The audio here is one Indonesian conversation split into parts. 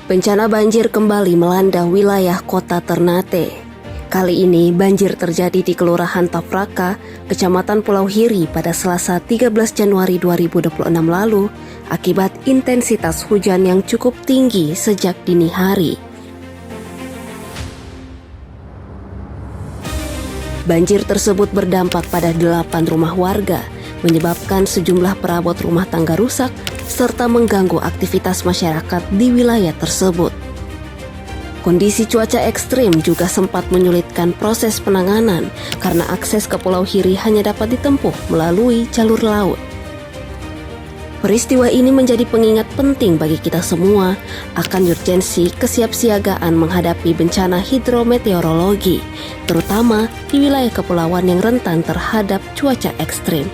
Bencana banjir kembali melanda wilayah kota Ternate. Kali ini banjir terjadi di Kelurahan Tafraka, Kecamatan Pulau Hiri pada Selasa 13 Januari 2026 lalu akibat intensitas hujan yang cukup tinggi sejak dini hari. Banjir tersebut berdampak pada 8 rumah warga, menyebabkan sejumlah perabot rumah tangga rusak serta mengganggu aktivitas masyarakat di wilayah tersebut. Kondisi cuaca ekstrim juga sempat menyulitkan proses penanganan karena akses ke Pulau Hiri hanya dapat ditempuh melalui jalur laut. Peristiwa ini menjadi pengingat penting bagi kita semua akan urgensi kesiapsiagaan menghadapi bencana hidrometeorologi, terutama di wilayah kepulauan yang rentan terhadap cuaca ekstrim.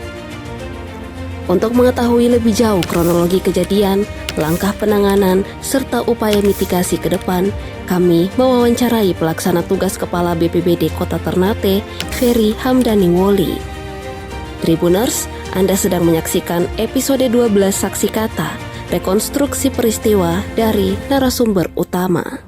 Untuk mengetahui lebih jauh kronologi kejadian, langkah penanganan, serta upaya mitigasi ke depan, kami mewawancarai pelaksana tugas Kepala BPBD Kota Ternate, Ferry Hamdani Woli. Tribuners, Anda sedang menyaksikan episode 12 Saksi Kata, rekonstruksi peristiwa dari narasumber utama.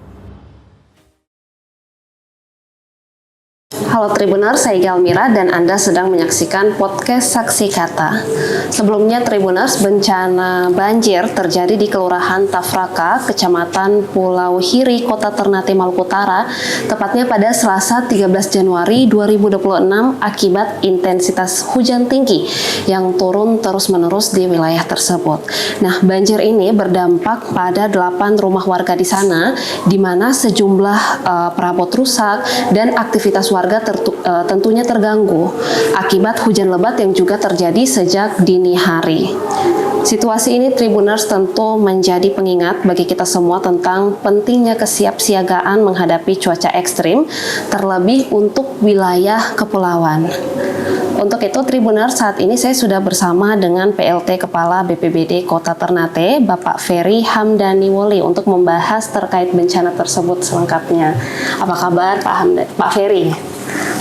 Halo Tribuners, saya Galmira dan Anda sedang menyaksikan podcast Saksi Kata. Sebelumnya Tribuners, bencana banjir terjadi di Kelurahan Tafraka, Kecamatan Pulau Hiri, Kota Ternate, Maluku Utara, tepatnya pada Selasa 13 Januari 2026 akibat intensitas hujan tinggi yang turun terus-menerus di wilayah tersebut. Nah, banjir ini berdampak pada 8 rumah warga di sana, di mana sejumlah perabot rusak dan aktivitas warga tentunya terganggu akibat hujan lebat yang juga terjadi sejak dini hari. Situasi ini Tribuners tentu menjadi pengingat bagi kita semua tentang pentingnya kesiapsiagaan menghadapi cuaca ekstrim, terlebih untuk wilayah kepulauan. Untuk itu Tribuners, saat ini saya sudah bersama dengan PLT Kepala BPBD Kota Ternate, Bapak Ferry Hamdani Woli, untuk membahas terkait bencana tersebut selengkapnya. Apa kabar Pak Ferry?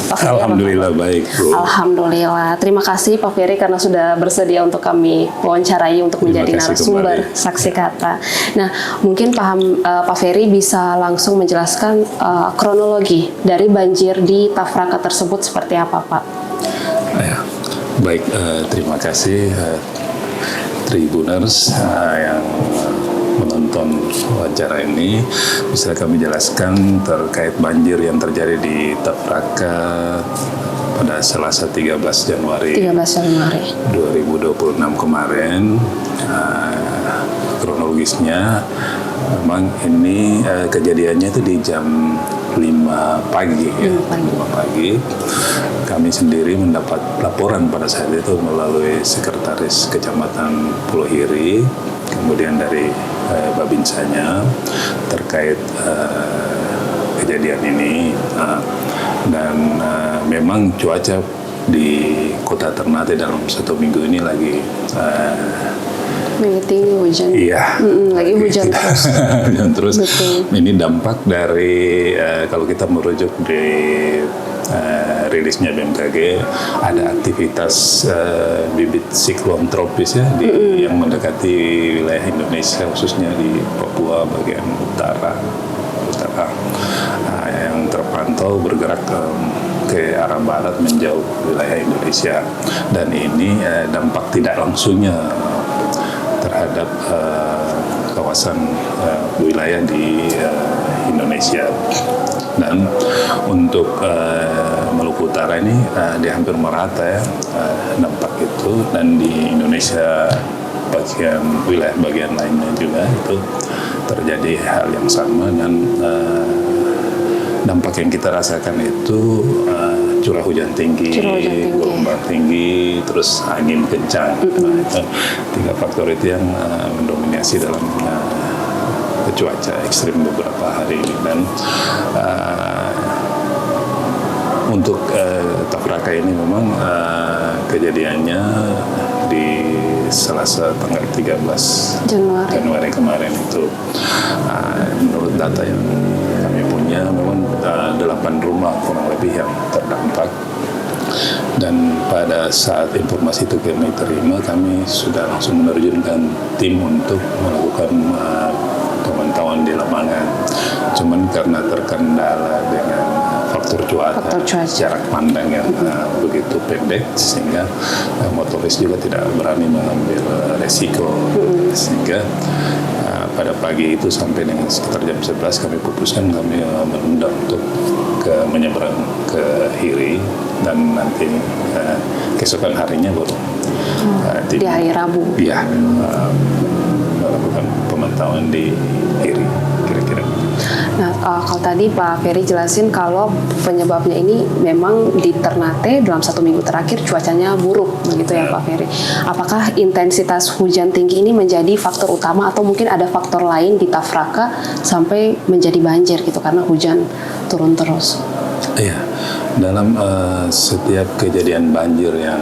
Alhamdulillah baik, Bu. Alhamdulillah. Terima kasih Pak Ferry karena sudah bersedia untuk kami wawancarai untuk menjadi narasumber Saksi Kata. Nah, mungkin Pak Ferry bisa langsung menjelaskan kronologi dari banjir di Tafraka tersebut seperti apa, Pak? Ya, baik, terima kasih Tribuners yang menonton wawancara ini. Bisa kami jelaskan terkait banjir yang terjadi di Tafraka pada Selasa 13 Januari 2026 kemarin. Kronologisnya memang ini kejadiannya itu di jam 5 pagi ya. 5 pagi. Kami sendiri mendapat laporan pada saat itu melalui Sekretaris Kecamatan Pulau Hiri, kemudian dari Babinsanya terkait kejadian ini, dan memang cuaca di Kota Ternate dalam 1 minggu ini lagi tinggi hujan. Iya. Lagi hujan terus. Hujan terus. Betul. Ini dampak dari kalau kita merujuk di rilisnya BMKG, ada aktivitas bibit siklon tropis ya yang mendekati wilayah Indonesia, khususnya di Papua bagian utara yang terpantau bergerak ke arah barat menjauh wilayah Indonesia, dan ini dampak tidak langsungnya terhadap kawasan wilayah di Indonesia. Dan untuk Maluku Utara ini dia hampir merata ya dampak itu, dan di Indonesia wilayah bagian lainnya juga itu terjadi hal yang sama, dan dampak yang kita rasakan itu curah hujan tinggi, gelombang tinggi, terus angin kencang. Nah, itu 3 faktor itu yang mendominasi dalam cuaca ekstrim beberapa hari ini. Dan untuk Tafraka ini memang kejadiannya di Selasa tanggal 13 Januari kemarin itu. Menurut data yang kami punya memang 8 rumah kurang lebih yang terdampak, dan pada saat informasi itu kami terima, kami sudah langsung menerjunkan tim untuk melakukan pemantauan di lapangan Pademangan. Cuman karena terkendala dengan faktor cuaca, jarak pandang yang begitu pendek, sehingga motoris juga tidak berani mengambil resiko, sehingga pada pagi itu sampai dengan sekitar jam 11 kami putuskan kami menunda untuk menyeberang ke Hiri, dan nanti keesokan harinya baru di hari Rabu. Iya, melakukan pemantauan di Hiri kira-kira. Nah, kalau tadi Pak Ferry jelasin kalau penyebabnya ini memang di Ternate dalam 1 minggu terakhir cuacanya buruk, begitu ya Pak Ferry. Apakah intensitas hujan tinggi ini menjadi faktor utama atau mungkin ada faktor lain di Tafraka sampai menjadi banjir gitu karena hujan turun terus? Iya, dalam setiap kejadian banjir yang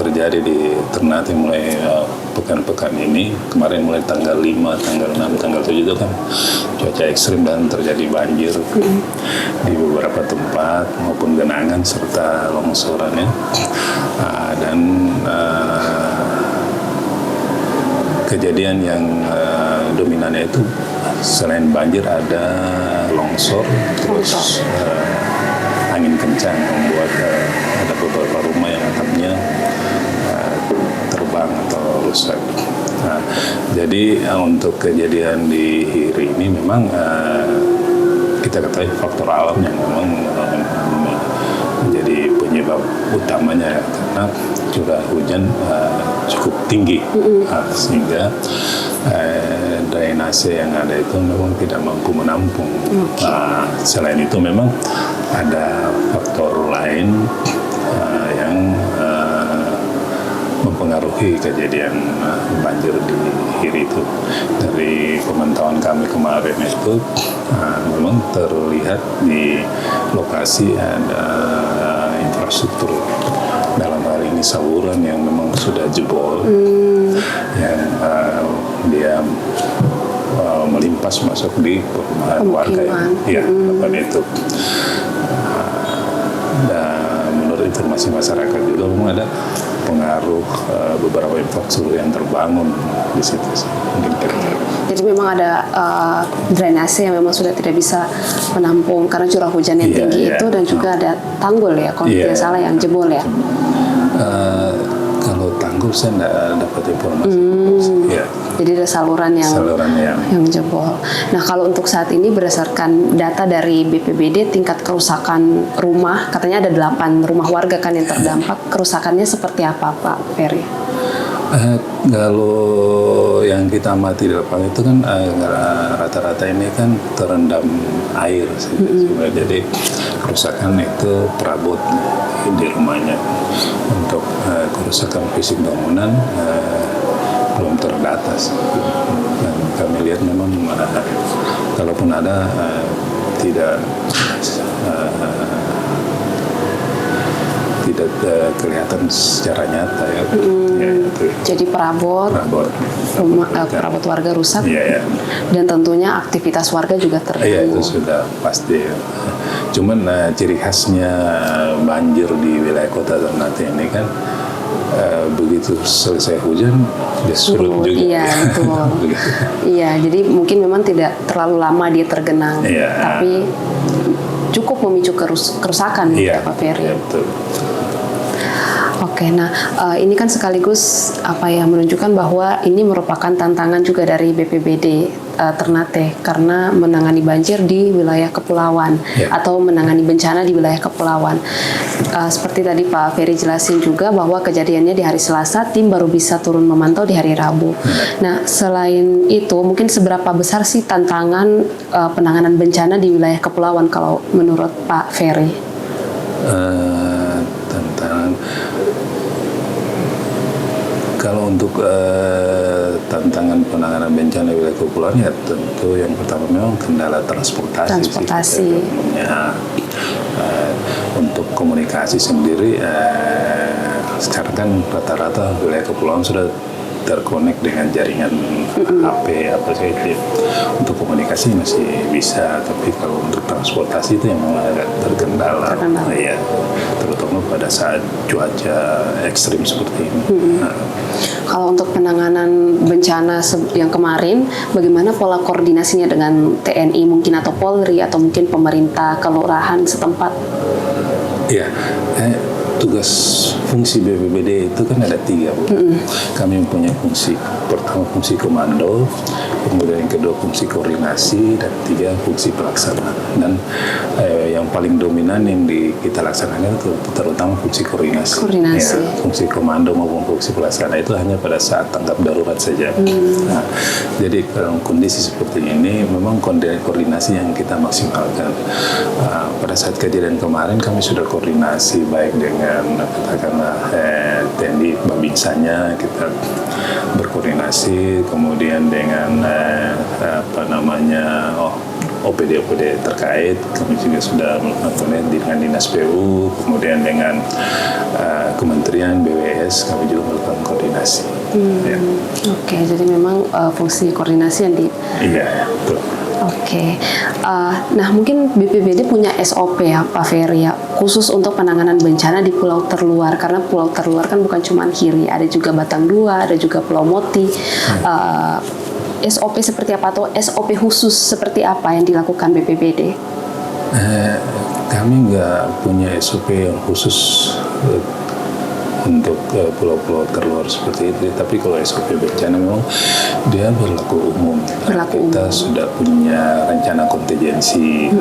terjadi di Ternate mulai pekan-pekan ini, kemarin mulai tanggal 5, tanggal 6, tanggal 7 itu kan cuaca ekstrim dan terjadi banjir di beberapa tempat maupun genangan serta longsorannya, dan kejadian yang dominannya itu selain banjir ada longsor, terus angin kencang membuat ada beberapa rumah yang atapnya terbang atau rusak. Nah, jadi untuk kejadian di Hiri ini memang kita ketahui faktor alam yang memang menjadi penyebab utamanya, karena curah hujan cukup tinggi, sehingga drainase yang ada itu memang tidak mampu menampung. Nah, selain itu memang ada faktor lain yang mempengaruhi kejadian banjir di Hiri itu. Dari pemantauan kami kemarin itu memang terlihat di lokasi ada infrastruktur, dalam hal ini saluran yang memang sudah jebol, yang dia melimpas masuk di perumahan warga ya, tempat itu. Dan menurut informasi masyarakat juga memang ada pengaruh beberapa infrastruktur yang terbangun di situ. Mungkin kira-kira. Jadi memang ada drainase yang memang sudah tidak bisa menampung karena curah hujan yang tinggi itu, dan juga ada tanggul ya, kalau tidak salah yang jebol ya. Kalau tanggul saya tidak dapat informasi. Jadi ada saluran yang jebol. Nah, kalau untuk saat ini berdasarkan data dari BPBD, tingkat kerusakan rumah, katanya ada 8 rumah warga kan yang terdampak. Kerusakannya seperti apa Pak Ferry? Kalau yang kita amati di lapangan itu kan rata-rata ini kan terendam air, jadi kerusakan itu perabot di rumahnya. Untuk kerusakan fisik bangunan belum terdata. Dan kami lihat memang kalaupun ada tidak kelihatan secara nyata ya. Jadi perabot warga rusak, dan tentunya aktivitas warga juga terganggu. Iya, itu sudah pasti. Cuman ciri khasnya banjir di wilayah Kota Ternate ini kan begitu selesai hujan dia surut juga. Iya, betul. Iya, jadi mungkin memang tidak terlalu lama dia tergenang, tapi cukup memicu kerusakan, Pak Ferry. Iya, betul. Oke, nah ini kan sekaligus menunjukkan bahwa ini merupakan tantangan juga dari BPBD Ternate karena menangani banjir di wilayah kepulauan atau menangani bencana di wilayah kepulauan. Seperti tadi Pak Ferry jelasin juga bahwa kejadiannya di hari Selasa, tim baru bisa turun memantau di hari Rabu. Nah, selain itu mungkin seberapa besar sih tantangan penanganan bencana di wilayah kepulauan kalau menurut Pak Ferry? Tantangan kalau untuk tantangan penanganan bencana wilayah kepulauan ya tentu yang pertama memang kendala transportasi. Untuk komunikasi sendiri sekarang kan rata-rata wilayah kepulauan sudah terkonek dengan jaringan HP apa saja. Untuk komunikasi masih bisa, tapi kalau untuk transportasi itu yang agak terkendala. Ya, terutama pada saat cuaca ekstrim seperti ini. Kalau untuk penanganan bencana yang kemarin, bagaimana pola koordinasinya dengan TNI mungkin atau Polri atau mungkin pemerintah kelurahan setempat? Iya, tugas fungsi BPBD itu kan ada 3, Bu. Kami mempunyai fungsi pertama fungsi komando, kemudian yang kedua fungsi koordinasi, dan 3 fungsi pelaksana. Dan yang paling dominan yang kita laksanakan itu terutama fungsi koordinasi. Ya, fungsi komando maupun fungsi pelaksana itu hanya pada saat tanggap darurat saja. Nah, jadi kondisi seperti ini memang koordinasi yang kita maksimalkan. Pada saat kejadian kemarin kami sudah koordinasi baik dengan katakanlah TNI Babinsanya, kita berkoordinasi, kemudian dengan OPD terkait, kami juga sudah melakukan dengan Dinas PU, kemudian dengan Kementerian BWS, kami juga melakukan koordinasi. Ya. Oke, jadi memang fungsi koordinasi yang Iya, betul. Oke, nah mungkin BPBD punya SOP ya Pak Ferry ya, khusus untuk penanganan bencana di pulau terluar, karena pulau terluar kan bukan cuma Kiri, ada juga Batang 2, ada juga Pulau Moti. SOP seperti apa atau SOP khusus seperti apa yang dilakukan BPBD? Kami nggak punya SOP yang khusus untuk pulau-pulau terluar seperti itu, tapi kalau SOP bencana memang dia berlaku umum. Kita sudah punya rencana kontingensi,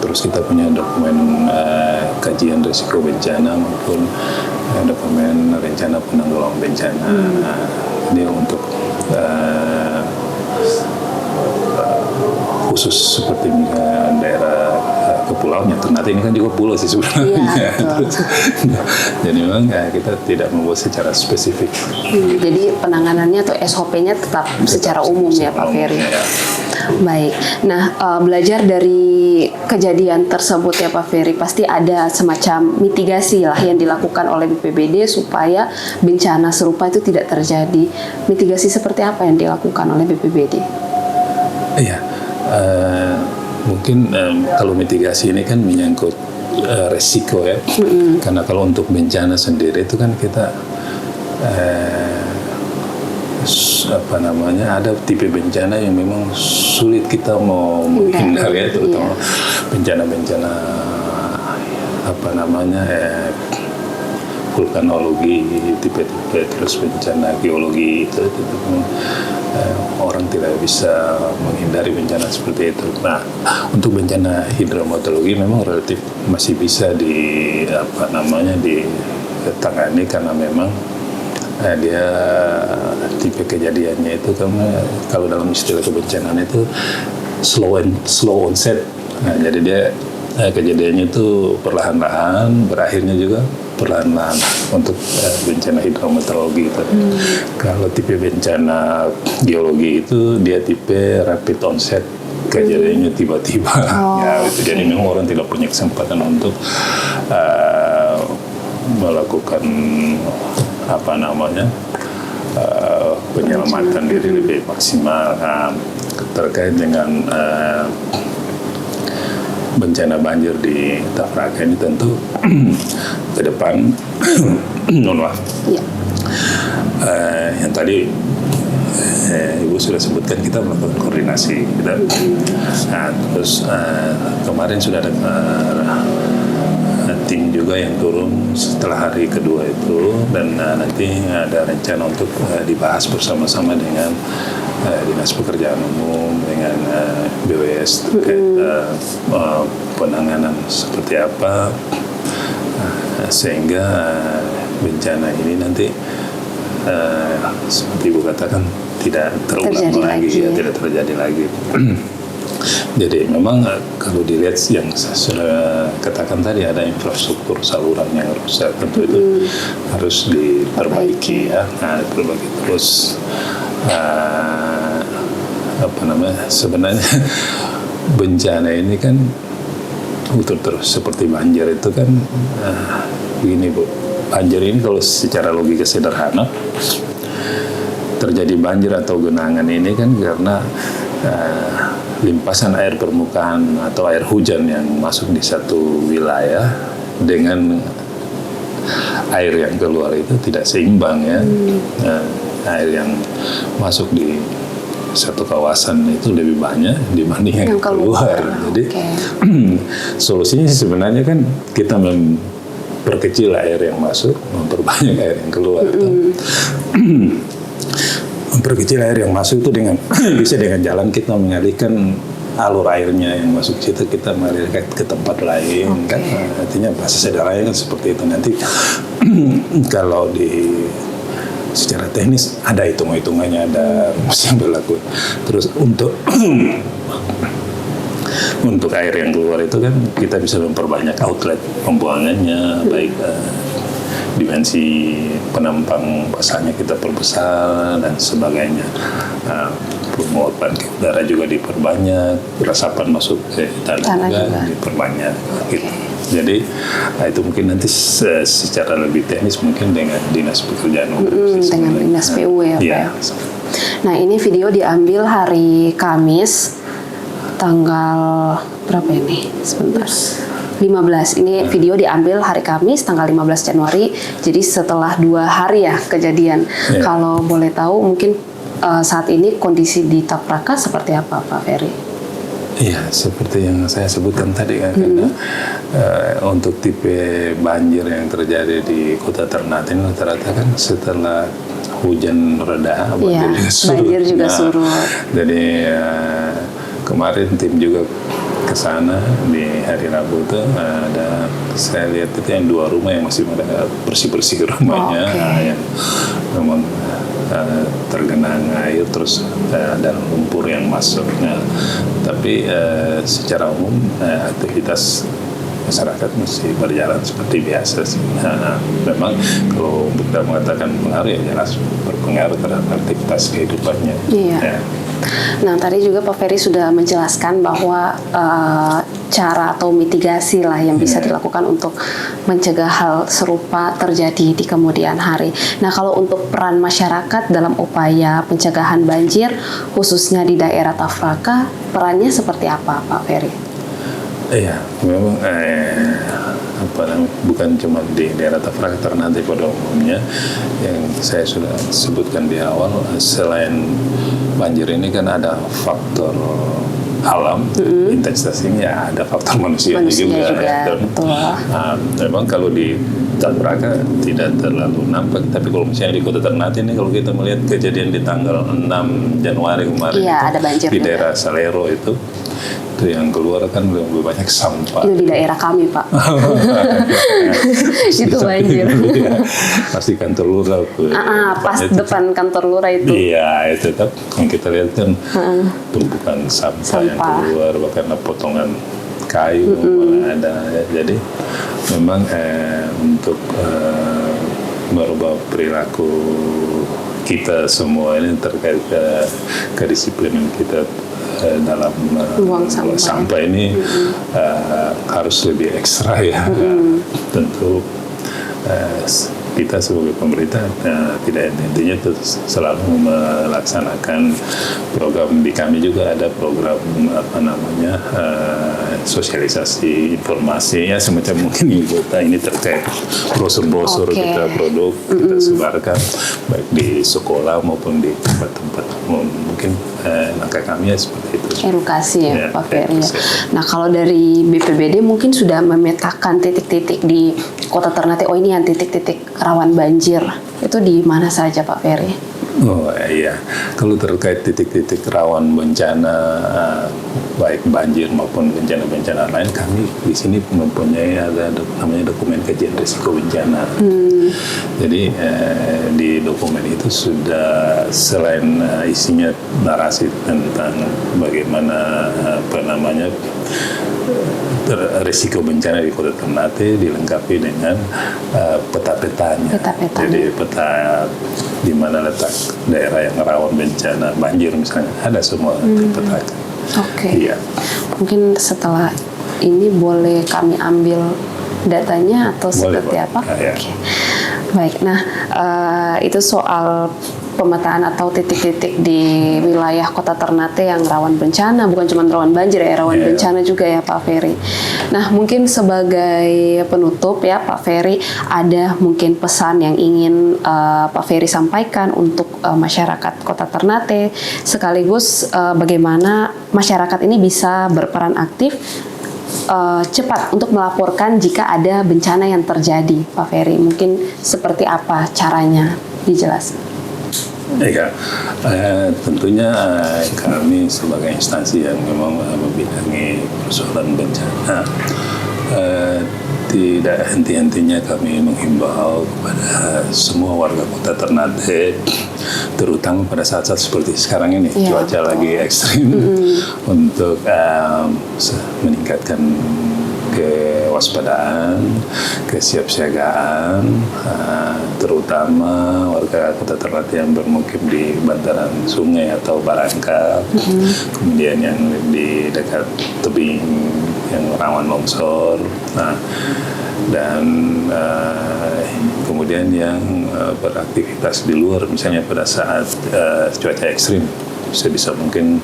terus kita punya dokumen kajian risiko bencana maupun dokumen rencana penanggulangan bencana. Ini untuk khusus seperti daerah kepulauan, ternyata ini kan juga pulau sih sebenarnya. Jadi memang kita tidak membuat secara spesifik. Jadi penanganannya atau SOP-nya tetap secara umum ya Pak Ferry. Ya. Baik, nah belajar dari kejadian tersebut ya Pak Ferry, pasti ada semacam mitigasi lah yang dilakukan oleh BPBD supaya bencana serupa itu tidak terjadi. Mitigasi seperti apa yang dilakukan oleh BPBD? Iya, mungkin kalau mitigasi ini kan menyangkut resiko ya, karena kalau untuk bencana sendiri itu kan kita ada tipe bencana yang memang sulit kita mau menghindari ya, terutama bencana-bencana vulkanologi, tipe-tipe, terus bencana geologi itu orang tidak bisa menghindari bencana seperti itu. Nah, untuk bencana hidrometeorologi memang relatif masih bisa ditangani karena memang dia tipe kejadiannya itu karena kalau dalam istilah kebencanaan itu slow onset. Nah, jadi dia kejadiannya itu perlahan-lahan, berakhirnya juga perlahan-lahan untuk bencana hidrometeorologi itu. Kalau tipe bencana geologi itu dia tipe rapid onset, kejadiannya tiba-tiba. Jadi memang orang tidak punya kesempatan untuk melakukan penyelamatan diri lebih maksimal. Terkait dengan bencana banjir di Tafraka ini tentu ke depan yang tadi Ibu sudah sebutkan, kita melakukan koordinasi terus kemarin sudah ada tim juga yang turun setelah hari kedua itu, dan nanti ada rencana untuk dibahas bersama-sama dengan Dinas Pekerjaan Umum, dengan BWS terkait penanganan seperti apa, sehingga bencana ini nanti seperti Ibu katakan tidak terulang lagi. Tidak terjadi lagi. Jadi memang kalau dilihat yang saya sudah katakan tadi, ada infrastruktur saluran yang rusak, tentu itu harus diperbaiki ya. Diperbaiki terus. Sebenarnya bencana ini kan terus seperti banjir itu kan begini Bu, banjir ini kalau secara logika sederhana terjadi banjir atau genangan ini kan karena limpasan air permukaan atau air hujan yang masuk di satu wilayah dengan air yang keluar itu tidak seimbang ya. Air yang masuk di satu kawasan itu lebih banyak dibanding yang keluar. Jadi solusinya sebenarnya kan kita memperkecil air yang masuk, memperbanyak air yang keluar. Memperkecil air yang masuk itu dengan bisa dengan jalan kita mengalihkan alur airnya yang masuk situ, kita mengalirkan ke tempat lain kan. Artinya bahasa sederhananya kan seperti itu. Nanti kalau secara teknis ada hitung-hitungannya, ada yang berlaku. Terus untuk air yang keluar itu kan kita bisa memperbanyak outlet pembuangannya, baik dimensi penampang basahnya kita perbesar dan sebagainya. Penguapan udara juga diperbanyak, resapan masuk ke tanah juga diperbanyak gitu. Jadi itu mungkin nanti secara lebih teknis mungkin dengan dinas pekerjaan umum dengan dinas PU ya Pak ya. Nah ini video diambil hari Kamis tanggal berapa ini? Sebentar. 15. Ini video diambil hari Kamis tanggal 15 Januari. Jadi setelah 2 hari ya kejadian. Kalau boleh tahu mungkin saat ini kondisi di Tapraka seperti apa Pak Ferry? Iya, seperti yang saya sebutkan tadi kan, karena untuk tipe banjir yang terjadi di Kota Ternate ini rata-rata kan setelah hujan reda, banjir juga surut. Jadi kemarin tim juga ke sana di hari Rabu itu ada, saya lihat itu yang 2 rumah yang masih ada bersih-bersih rumahnya, yang memang tergenang air, terus ada lumpur yang masuk. Tapi secara umum aktivitas masyarakat masih berjalan seperti biasa sih. Memang kalau kita mengatakan pengaruh ya jelas berpengaruh terhadap aktivitas kehidupannya. Iya. Nah tadi juga Pak Ferry sudah menjelaskan bahwa cara atau mitigasi lah yang bisa dilakukan untuk mencegah hal serupa terjadi di kemudian hari. Nah kalau untuk peran masyarakat dalam upaya pencegahan banjir khususnya di daerah Tapraka, perannya seperti apa Pak Ferry? Iya, memang bukan cuma di daerah Tapraka, Ternate pada umumnya yang saya sudah sebutkan di awal. Selain banjir ini kan ada faktor alam, intensitasnya ya ada faktor manusia juga. Memang kalau di Tapraka tidak terlalu nampak, tapi kalau misalnya di Kota Ternate ini kalau kita melihat kejadian di tanggal 6 Januari kemarin ada banjir di daerah Salero itu yang keluar kan lebih banyak sampah. Itu di daerah kami Pak. Itu banjir. Pasti kantor lurah. Pas depan kantor lurah itu. Iya itu kan yang kita lihat kan tumpukan sampah yang keluar, bahkan potongan kayu mana ada. Jadi memang untuk merubah perilaku kita semua ini terkait kedisiplinan kita dalam buang sampah ini harus lebih ekstra ya. Tentu kita sebagai pemerintah tidak intinya selalu melaksanakan program. Di kami juga ada program sosialisasi informasi ya, semacam mungkin ibu kota ini terkait brosur-brosur kita produk kita sebarkan baik di sekolah maupun di tempat-tempat mungkin langkah kami ya seperti itu. Edukasi ya Pak Ferry. Nah kalau dari BPBD mungkin sudah memetakan titik-titik di Kota Ternate, oh ini yang titik-titik rawan banjir, itu di mana saja Pak Ferry? Oh iya, kalau terkait titik-titik rawan bencana baik banjir maupun bencana-bencana lain, kami di sini mempunyai ada namanya dokumen kajian risiko bencana. Jadi di dokumen itu sudah selain isinya narasi tentang bagaimana risiko bencana di Kota Ternate, dilengkapi dengan peta-petanya. Jadi peta di mana letak daerah yang rawan bencana banjir misalnya, ada semua dipetakan. Iya. Mungkin setelah ini boleh kami ambil datanya atau seperti apa? Ya. Baik. Nah itu soal pemetaan atau titik-titik di wilayah Kota Ternate yang rawan bencana, bukan cuma rawan banjir ya, rawan bencana juga ya Pak Ferry. Nah, mungkin sebagai penutup ya Pak Ferry, ada mungkin pesan yang ingin Pak Ferry sampaikan untuk masyarakat Kota Ternate, sekaligus bagaimana masyarakat ini bisa berperan aktif cepat untuk melaporkan jika ada bencana yang terjadi, Pak Ferry. Mungkin seperti apa caranya, dijelaskan. Ya, tentunya kami sebagai instansi yang memang membidangi persoalan bencana, tidak henti-hentinya kami menghimbau kepada semua warga Kota Ternate, terutama pada saat-saat seperti sekarang ini, cuaca lagi ekstrim, untuk meningkatkan kewaspadaan, kesiapsiagaan, terutama warga Kota Ternate yang bermukim di bantaran sungai atau barangkal, kemudian yang di dekat tebing yang rawan longsor, dan kemudian yang beraktivitas di luar, misalnya pada saat cuaca ekstrim, sebisa mungkin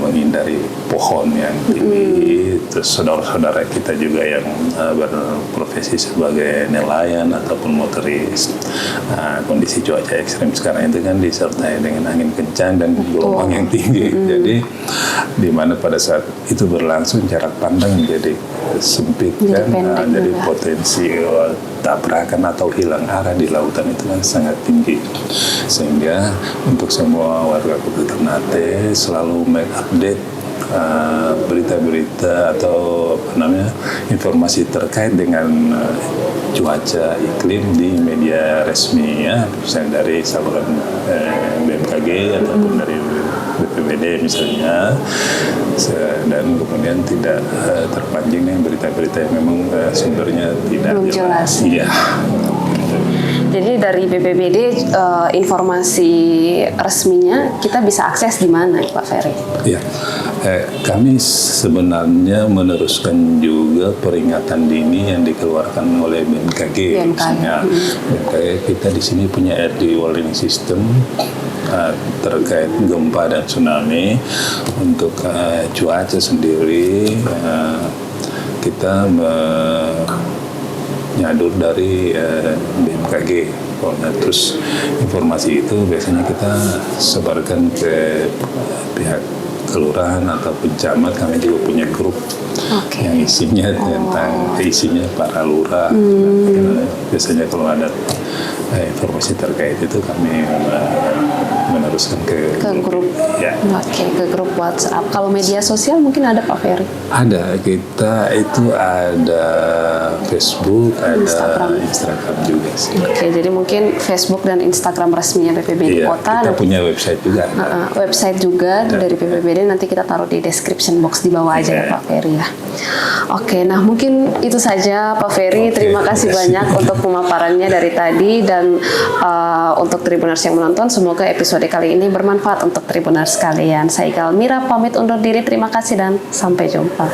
menghindari pohon yang tinggi. Terus saudara-saudara kita juga yang berprofesi sebagai nelayan ataupun motoris, kondisi cuaca ekstrim sekarang itu kan disertai dengan angin kencang dan gelombang yang tinggi. Jadi di mana pada saat itu berlangsung jarak pandang menjadi sempit, kan, jadi potensi tabrakan atau hilang arah di lautan itu kan sangat tinggi, sehingga untuk semua warga Kota Ternate selalu mengupdate berita-berita atau informasi terkait dengan cuaca iklim di media resmi ya, misalnya dari saluran BMKG ataupun dari BPBD misalnya, dan kemudian tidak terpancing dengan berita-berita yang memang sumbernya tidak belum jelas. Iya. Jadi dari BPBD informasi resminya kita bisa akses di mana, Pak Ferry? Iya, kami sebenarnya meneruskan juga peringatan dini yang dikeluarkan oleh BMKG. Misalnya, BMKG kita di sini punya early warning system terkait gempa dan tsunami. Untuk cuaca sendiri kita nyadur dari BMKG. Terus informasi itu biasanya kita sebarkan ke pihak kelurahan ataupun camat. Kami juga punya grup yang isinya tentang para lurah. Biasanya kalau ada informasi terkait itu kami meneruskan ke grup. Ya. Ke grup WhatsApp. Kalau media sosial mungkin ada Pak Ferry? Ada, kita itu ada Facebook, ada Instagram juga sih. Jadi mungkin Facebook dan Instagram resminya BPBD Kota. Kita punya website juga. Website juga dari BPBD, nanti kita taruh di description box di bawah aja ya Pak Ferry ya. Oke, nah mungkin itu saja Pak Ferry. Terima kasih banyak untuk pemaparannya dari tadi, dan untuk Tribuners yang menonton, semoga episode kali ini bermanfaat untuk Tribuners sekalian. Saya Iqal Mira pamit undur diri. Terima kasih dan sampai jumpa.